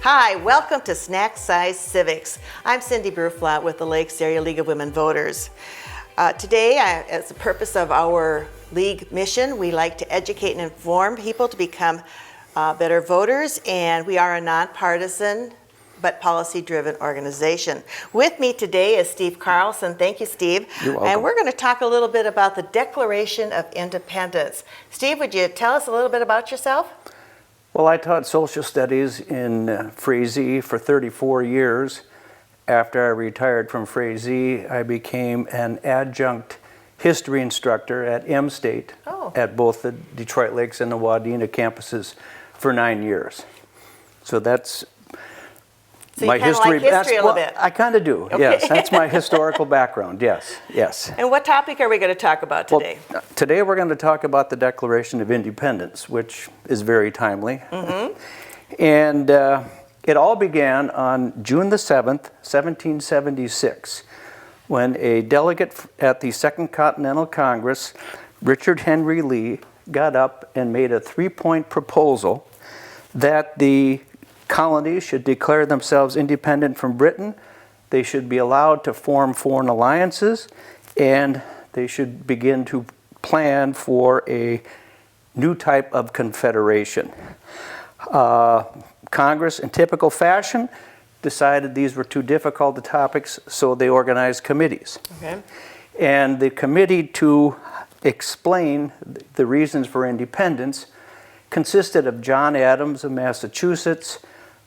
Hi, welcome to Snack Size Civics. I'm Cindy Bruflat with the Lakes Area League of Women Voters. Today, as the purpose of our league mission, we like to educate and inform people to become better voters, and we are a nonpartisan but policy-driven organization. With me today is Steve Carlson. Thank you, Steve. You're welcome. And we're going to talk a little bit about the Declaration of Independence. Steve, would you tell us a little bit about yourself? Well, I taught social studies in Frazee for 34 years. After I retired from Frazee, I became an adjunct history instructor at M-State at both the Detroit Lakes and the Wadena campuses for 9 years. So that's my history. Like history a little bit. I kind of do, okay. Yes. That's my historical background, yes. And what topic are we going to talk about today? Well, today we're going to talk about the Declaration of Independence, which is very timely. Mm-hmm. And it all began on June the 7th, 1776, when a delegate at the Second Continental Congress, Richard Henry Lee, got up and made a 3-point proposal that the colonies should declare themselves independent from Britain, they should be allowed to form foreign alliances, and they should begin to plan for a new type of confederation. Congress, in typical fashion, decided these were too difficult topics, so they organized committees. Okay. And the committee to explain the reasons for independence consisted of John Adams of Massachusetts,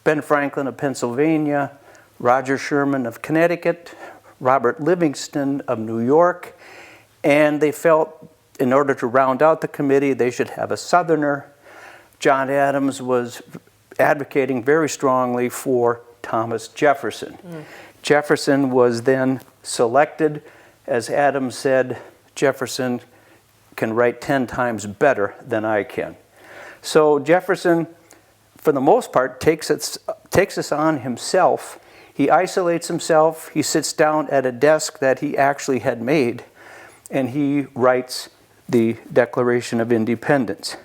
Ben Franklin of Pennsylvania, Roger Sherman of Connecticut, Robert Livingston of New York, and they felt in order to round out the committee they should have a Southerner. John Adams was advocating very strongly for Thomas Jefferson. Jefferson was then selected. As Adams said, Jefferson can write 10 times better than I can. So Jefferson, for the most part, takes this on himself. He isolates himself. He sits down at a desk that he actually had made, and he writes the Declaration of Independence.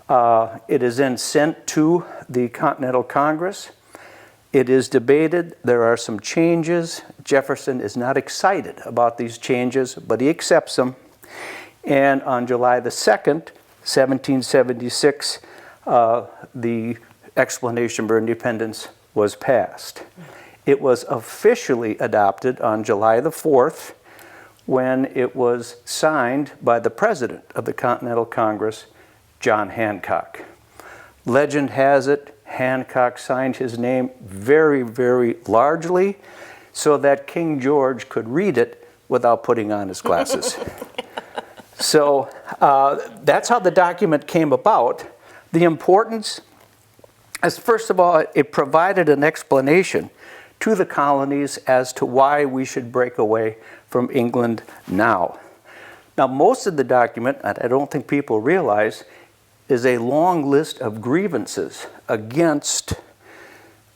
It is then sent to the Continental Congress. It is debated. There are some changes. Jefferson is not excited about these changes, but he accepts them. And on July the 2nd, 1776, the Explanation for Independence was passed. It was officially adopted on July the 4th when it was signed by the President of the Continental Congress, John Hancock. Legend has it, Hancock signed his name very, very largely so that King George could read it without putting on his glasses. So that's how the document came about. The importance is, first of all, it provided an explanation to the colonies as to why we should break away from England now. Now, most of the document, and I don't think people realize, is a long list of grievances against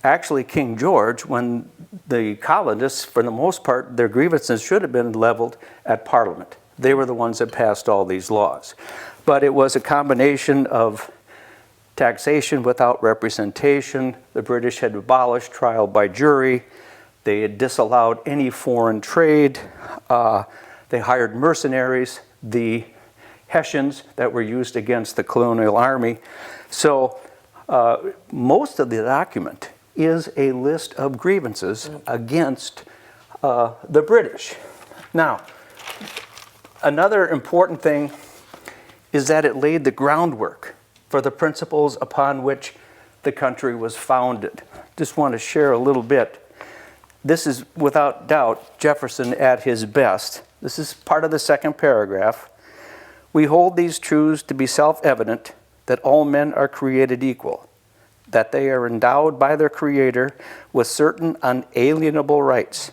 actually King George, when the colonists, for the most part, their grievances should have been leveled at Parliament. They were the ones that passed all these laws. But it was a combination of taxation without representation. The British had abolished trial by jury. They had disallowed any foreign trade. They hired mercenaries, the Hessians that were used against the colonial army. So most of the document is a list of grievances against the British. Now, another important thing is that it laid the groundwork for the principles upon which the country was founded. Just want to share a little bit. This is, without doubt, Jefferson at his best. This is part of the second paragraph. We hold these truths to be self-evident, that all men are created equal, that they are endowed by their Creator with certain unalienable rights,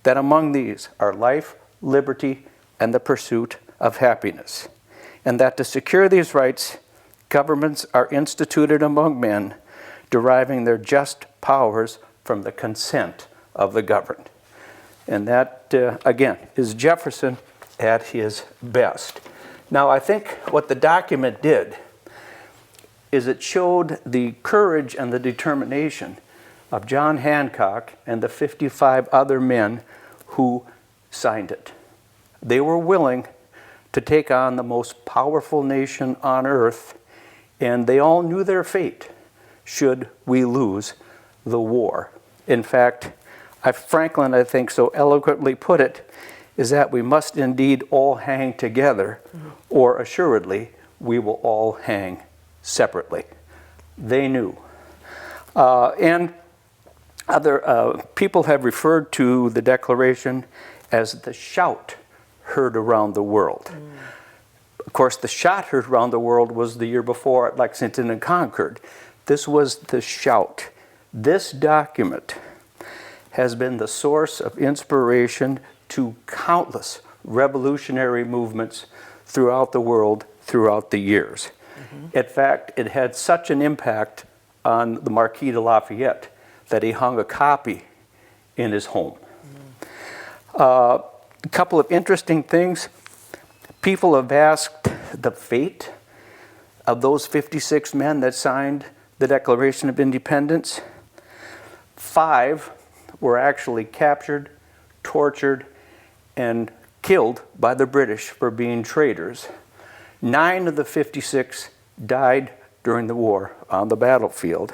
that among these are life, liberty, and the pursuit of happiness, and that to secure these rights, governments are instituted among men, deriving their just powers from the consent of the governed. And that, again, is Jefferson at his best. Now, I think what the document did is it showed the courage and the determination of John Hancock and the 55 other men who signed it. They were willing to take on the most powerful nation on earth, and they all knew their fate should we lose the war. In fact, Franklin, I think, so eloquently put it, is that we must indeed all hang together, or assuredly we will all hang separately. They knew. And other people have referred to the Declaration as the shout heard around the world. Of course, the shot heard around the world was the year before at Lexington and Concord. This was the shout. This document has been the source of inspiration to countless revolutionary movements throughout the world throughout the years. In fact, it had such an impact on the Marquis de Lafayette that he hung a copy in his home. A couple of interesting things. People have asked the fate of those 56 men that signed the Declaration of Independence. 5 were actually captured, tortured, and killed by the British for being traitors. 9 of the 56 died during the war on the battlefield.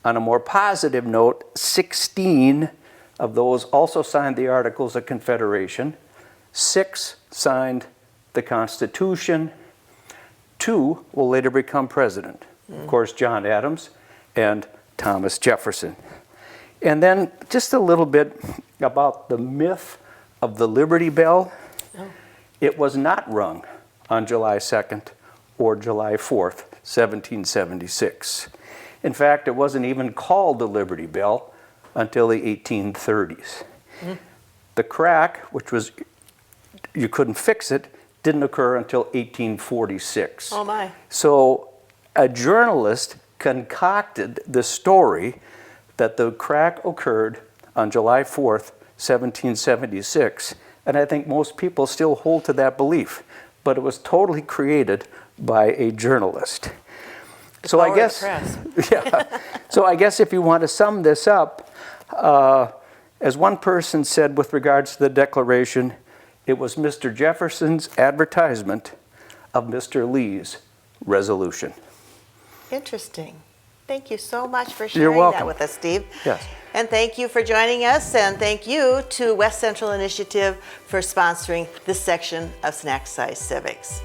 On a more positive note, 16 of those also signed the Articles of Confederation. 6 signed the Constitution. 2 will later become president. Of course, John Adams and Thomas Jefferson. And then just a little bit about the myth of the Liberty Bell. It was not rung on July 2nd or July 4th, 1776. In fact, it wasn't even called the Liberty Bell until the 1830s. The crack, which was, you couldn't fix it, didn't occur until 1846. Oh my. So a journalist concocted the story that the crack occurred on July 4th, 1776, and I think most people still hold to that belief, but it was totally created by a journalist. So I guess, yeah. So I guess if you want to sum this up, as one person said with regards to the Declaration, it was Mr. Jefferson's advertisement of Mr. Lee's resolution. Interesting. Thank you so much for You're sharing welcome. that with us, Steve. Yes. And thank you for joining us, and thank you to West Central Initiative for sponsoring this section of Snack Size Civics.